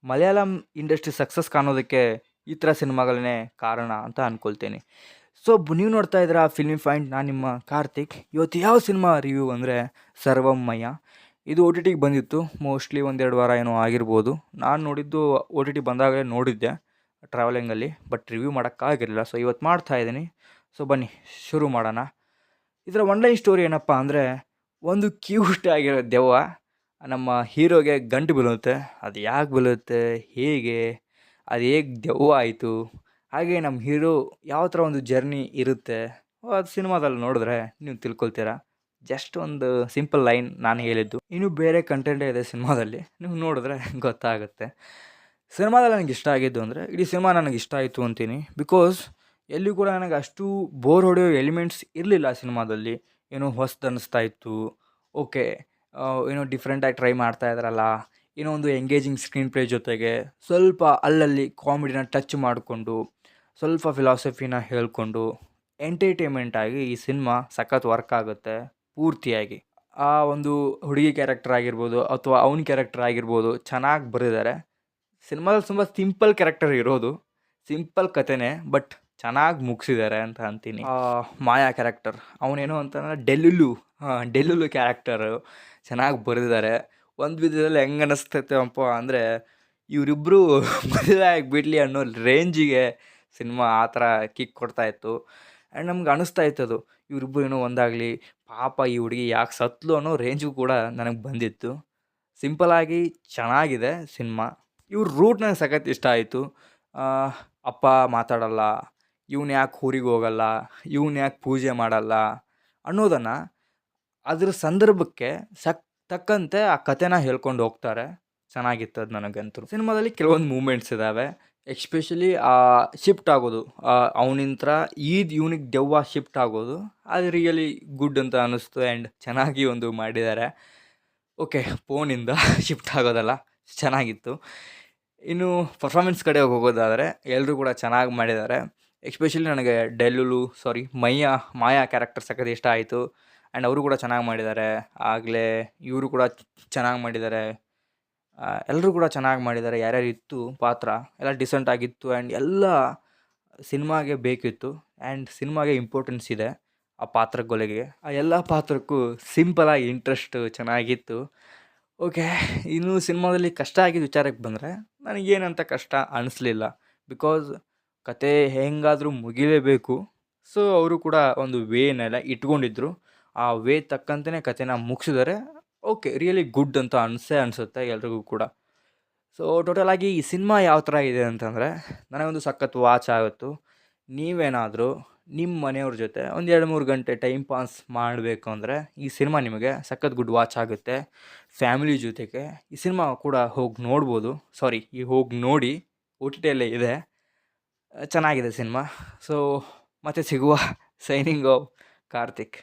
Malayalam industry success ಕಾಣೋದಕ್ಕೆ ಈ ಥರ ಸಿನಿಮಾಗಳೇ ಕಾರಣ ಅಂತ ಅಂದ್ಕೊಳ್ತೀನಿ. ಸೊ ನೀವು ನೋಡ್ತಾ ಇದ್ದೀರಾ ಫಿಲ್ಮಿ ಪಾಯಿಂಟ್. ನಾನು ನಿಮ್ಮ ಕಾರ್ತಿಕ್. ಇವತ್ತು ಯಾವ ಸಿನಿಮಾ ರಿವ್ಯೂ ಅಂದರೆ ಸರ್ವಮಯ. ಇದು ಒ ಟಿ ಟಿಗೆ ಬಂದಿತ್ತು. ಮೋಸ್ಟ್ಲಿ 1-2 ವಾರ ಏನೋ ಆಗಿರ್ಬೋದು. ನಾನು ನೋಡಿದ್ದು ಒ ಟಿ ಟಿ ಬಂದಾಗಲೇ ನೋಡಿದ್ದೆ ಟ್ರಾವೆಲಿಂಗಲ್ಲಿ. ಬಟ್ ರಿವ್ಯೂ ಮಾಡೋಕ್ಕಾಗಿರಲಿಲ್ಲ. ಸೊ ಇವತ್ತು ಮಾಡ್ತಾ ಇದ್ದೀನಿ. ಸೊ ಬನ್ನಿ ಶುರು ಮಾಡೋಣ. ಇದರ ಒನ್ಲೈನ್ ಸ್ಟೋರಿ ಏನಪ್ಪ ಅಂದರೆ, ಒಂದು ಕ್ಯೂಟ್ ಆಗಿರೋ ದೆವ್ವ ನಮ್ಮ ಹೀರೋಗೆ ಗಂಟು ಬೀಳುತ್ತೆ. ಅದು ಯಾಕೆ ಬೀಳುತ್ತೆ, ಹೇಗೆ, ಅದು ಹೇಗೆ ದೆವ್ವ ಆಯಿತು, ಹಾಗೆ ನಮ್ಮ ಹೀರೋ ಯಾವ ಥರ ಒಂದು ಜರ್ನಿ ಇರುತ್ತೆ, ಅದು ಸಿನಿಮಾದಲ್ಲಿ ನೋಡಿದ್ರೆ ನೀವು ತಿಳ್ಕೊಳ್ತೀರಾ. ಜಸ್ಟ್ ಒಂದು ಸಿಂಪಲ್ ಲೈನ್ ನಾನು ಹೇಳಿದ್ದು. ಇನ್ನೂ ಬೇರೆ ಕಂಟೆಂಟೇ ಇದೆ ಸಿನಿಮಾದಲ್ಲಿ, ನೀವು ನೋಡಿದ್ರೆ ಗೊತ್ತಾಗುತ್ತೆ. ಸಿನಿಮಾದಲ್ಲಿ ನನಗೆ ಇಷ್ಟ ಆಗಿದ್ದು ಅಂದರೆ, ಇಡೀ ಸಿನಿಮಾ ನನಗೆ ಇಷ್ಟ ಆಯಿತು ಅಂತೀನಿ. ಬಿಕಾಸ್ ಎಲ್ಲಿಯೂ ಕೂಡ ನನಗೆ ಅಷ್ಟು ಬೋರ್ ಹೊಡೆಯೋ ಎಲಿಮೆಂಟ್ಸ್ ಇರಲಿಲ್ಲ ಸಿನಿಮಾದಲ್ಲಿ. ಏನೋ ಹೊಸ್ದು ಅನ್ನಿಸ್ತಾ ಇತ್ತು. ಓಕೆ, ಏನೋ ಡಿಫ್ರೆಂಟಾಗಿ ಟ್ರೈ ಮಾಡ್ತಾ ಇದ್ದಾರಲ್ಲ, ಏನೋ ಒಂದು ಎಂಗೇಜಿಂಗ್ ಸ್ಕ್ರೀನ್ ಪ್ಲೇ ಜೊತೆಗೆ ಸ್ವಲ್ಪ ಅಲ್ಲಲ್ಲಿ ಕಾಮಿಡಿನ ಟಚ್ ಮಾಡಿಕೊಂಡು, ಸ್ವಲ್ಪ ಫಿಲಾಸಫಿನ ಹೇಳ್ಕೊಂಡು ಎಂಟರ್ಟೈನ್ಮೆಂಟಾಗಿ ಈ ಸಿನಿಮಾ ಸಖತ್ ವರ್ಕ್ ಆಗುತ್ತೆ ಪೂರ್ತಿಯಾಗಿ. ಆ ಒಂದು ಹುಡುಗಿ ಕ್ಯಾರೆಕ್ಟರ್ ಆಗಿರ್ಬೋದು ಅಥವಾ ಅವನ ಕ್ಯಾರೆಕ್ಟರ್ ಆಗಿರ್ಬೋದು, ಚೆನ್ನಾಗಿ ಬರೆದಿದ್ದಾರೆ. ಸಿನಿಮಾದಲ್ಲಿ ತುಂಬ ಸಿಂಪಲ್ ಕ್ಯಾರೆಕ್ಟರ್ ಇರೋದು, ಸಿಂಪಲ್ ಕಥೆನೇ, ಬಟ್ ಚೆನ್ನಾಗಿ ಮುಗಿಸಿದ್ದಾರೆ ಅಂತ ಅಂತೀನಿ. ಮಾಯಾ ಕ್ಯಾರೆಕ್ಟರ್ ಅವನೇನು ಅಂತಂದರೆ ಡೆಲ್ಲುಲು ಕ್ಯಾರೆಕ್ಟರು ಚೆನ್ನಾಗಿ ಬರೆದಿದ್ದಾರೆ. ಒಂದು ವಿಧದಲ್ಲಿ ಹೆಂಗೆ ಅನ್ನಿಸ್ತೈತೆ ಅಪ್ಪ ಅಂದರೆ, ಇವರಿಬ್ಬರು ಮದುವೆ ಆಗಿಬಿಡ್ಲಿ ಅನ್ನೋ ರೇಂಜಿಗೆ ಸಿನಿಮಾ ಆ ಥರ ಕಿಕ್ ಕೊಡ್ತಾಯಿತ್ತು. ಆ್ಯಂಡ್ ನಮ್ಗೆ ಅನ್ನಿಸ್ತಾ ಇತ್ತದು ಇವರಿಬ್ಬರು ಏನೋ ಒಂದಾಗಲಿ, ಪಾಪ ಈ ಹುಡುಗಿ ಯಾಕೆ ಸತ್ಲು ಅನ್ನೋ ರೇಂಜಿಗೂ ಕೂಡ ನನಗೆ ಬಂದಿತ್ತು. ಸಿಂಪಲಾಗಿ ಚೆನ್ನಾಗಿದೆ ಸಿನಿಮಾ. ಇವ್ರ ರೂಟ್ ನನಗೆ ಸಖತ್ ಇಷ್ಟ ಆಯಿತು. ಅಪ್ಪ ಮಾತಾಡಲ್ಲ, ಇವನು ಯಾಕೆ ಊರಿಗೆ ಹೋಗಲ್ಲ, ಇವನು ಯಾಕೆ ಪೂಜೆ ಮಾಡಲ್ಲ ಅನ್ನೋದನ್ನು ಅದ್ರ ಸಂದರ್ಭಕ್ಕೆ ತಕ್ಕಂತೆ ಆ ಕಥೆನ ಹೇಳ್ಕೊಂಡು ಹೋಗ್ತಾರೆ. ಚೆನ್ನಾಗಿತ್ತು ಅದು ನನಗಂತೂ. ಸಿನಿಮಾದಲ್ಲಿ ಕೆಲವೊಂದು ಮೂಮೆಂಟ್ಸ್ ಇದ್ದಾವೆ. ಎಕ್ಸ್ಪೆಷಲಿ ಶಿಫ್ಟ್ ಆಗೋದು, ಅವನಿಂತ್ರ ಇವನಿಗೆ ದೆವ್ವ ಶಿಫ್ಟ್ ಆಗೋದು, ಅದು ರಿಯಲಿ ಗುಡ್ ಅಂತ ಅನ್ನಿಸ್ತು. ಆ್ಯಂಡ್ ಚೆನ್ನಾಗಿ ಒಂದು ಮಾಡಿದ್ದಾರೆ. ಓಕೆ, ಫೋನಿಂದ ಶಿಫ್ಟ್ ಆಗೋದಲ್ಲ, ಚೆನ್ನಾಗಿತ್ತು. ಇನ್ನು ಪರ್ಫಾರ್ಮೆನ್ಸ್ ಕಡೆ ಹೋಗೋದಾದರೆ ಎಲ್ಲರೂ ಕೂಡ ಚೆನ್ನಾಗಿ ಮಾಡಿದ್ದಾರೆ. ಎಕ್ಸ್ಪೆಷಲಿ ನನಗೆ ಮಾಯಾ ಕ್ಯಾರೆಕ್ಟರ್ ಸಖತ್ ಇಷ್ಟ ಆಯಿತು. ಆ್ಯಂಡ್ ಅವರು ಕೂಡ ಚೆನ್ನಾಗಿ ಮಾಡಿದ್ದಾರೆ. ಆಗಲೇ ಇವರು ಕೂಡ ಚೆನ್ನಾಗಿ ಮಾಡಿದ್ದಾರೆ. ಎಲ್ಲರೂ ಕೂಡ ಚೆನ್ನಾಗಿ ಮಾಡಿದ್ದಾರೆ. ಯಾರ್ಯಾರು ಇತ್ತು ಪಾತ್ರ ಎಲ್ಲ ಡಿಸೆಂಟ್ ಆಗಿತ್ತು. ಆ್ಯಂಡ್ ಎಲ್ಲ ಸಿನಿಮಾಗೆ ಬೇಕಿತ್ತು. ಆ್ಯಂಡ್ ಸಿನಿಮಾಗೆ ಇಂಪಾರ್ಟೆನ್ಸ್ ಇದೆ ಆ ಪಾತ್ರಗಳಿಗೆ. ಆ ಎಲ್ಲ ಪಾತ್ರಕ್ಕೂ ಸಿಂಪಲಾಗಿ ಇಂಟ್ರೆಸ್ಟ್ ಚೆನ್ನಾಗಿತ್ತು. ಓಕೆ, ಇನ್ನು ಸಿನಿಮಾದಲ್ಲಿ ಕಷ್ಟ ಆಗಿದ್ದ ವಿಚಾರಕ್ಕೆ ಬಂದರೆ, ನನಗೇನಂತ ಕಷ್ಟ ಅನ್ನಿಸ್ಲಿಲ್ಲ. ಬಿಕಾಸ್ ಕತೆ ಹೆಂಗಾದರೂ ಮುಗಿಲೇಬೇಕು. ಸೊ ಅವರು ಕೂಡ ಒಂದು ವೇನೆಲ್ಲ ಇಟ್ಕೊಂಡಿದ್ರು. ಆ ವೇ ತಕ್ಕಂತೆಯೇ ಕತೆನ ಮುಗಿಸಿದ್ದಾರೆ. ಓಕೆ, ರಿಯಲಿ ಗುಡ್ ಅಂತ ಅನಿಸುತ್ತೆ ಎಲ್ರಿಗೂ ಕೂಡ. ಸೊ ಟೋಟಲಾಗಿ ಈ ಸಿನಿಮಾ ಯಾವ ಥರ ಇದೆ ಅಂತಂದರೆ, ನನಗೊಂದು ಸಖತ್ ವಾಚ್ ಆಗುತ್ತು. ನೀವೇನಾದರೂ ನಿಮ್ಮ ಮನೆಯವ್ರ ಜೊತೆ ಒಂದು 2-3 ಗಂಟೆ ಟೈಮ್ ಪಾಸ್ ಮಾಡಬೇಕು ಅಂದರೆ ಈ ಸಿನಿಮಾ ನಿಮಗೆ ಸಖತ್ ಗುಡ್ ವಾಚ್ ಆಗುತ್ತೆ. ಫ್ಯಾಮಿಲಿ ಜೊತೆಗೆ ಈ ಸಿನಿಮಾ ಕೂಡ ಹೋಗಿ ನೋಡ್ಬೋದು. ಹೋಗಿ ನೋಡಿ, ಒ ಟಿ ಟಿಯಲ್ಲೇ ಇದೆ. ಚೆನ್ನಾಗಿದೆ ಸಿನಿಮಾ. ಸೊ ಮತ್ತೆ ಸಿಗುವ. Signing off Karthik.